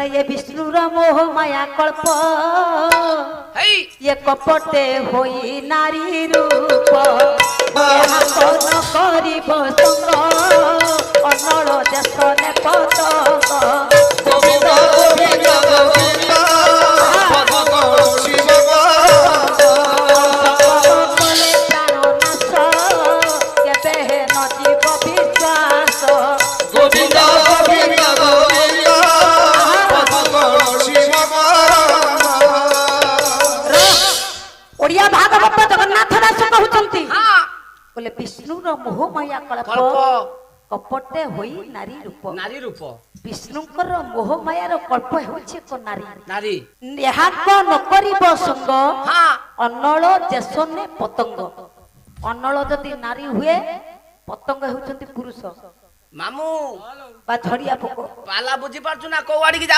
बोले ये विष्णुर मोह माया कल्प ये कपटे होई नारी रूप न करिब संग अनल देश ने पतंग गोविंद गोविंद गोविंद शिव गोविंद गोविंद गोविंद शिव ओडिया भागवत जगन्नाथ दास कहउचंती बोले विष्णुर मोह माया कल्प कपटे होई नारी रूप विष्णुकर मोह मायार कल्प होछि को नारी नेहाक न करिब संग अनल जेसने पतंग अनल जदि नारी हुए पतंग होउचंती पुरुष मामू बा झड़िया पोको पाला बुझी पारछु ना को वाडी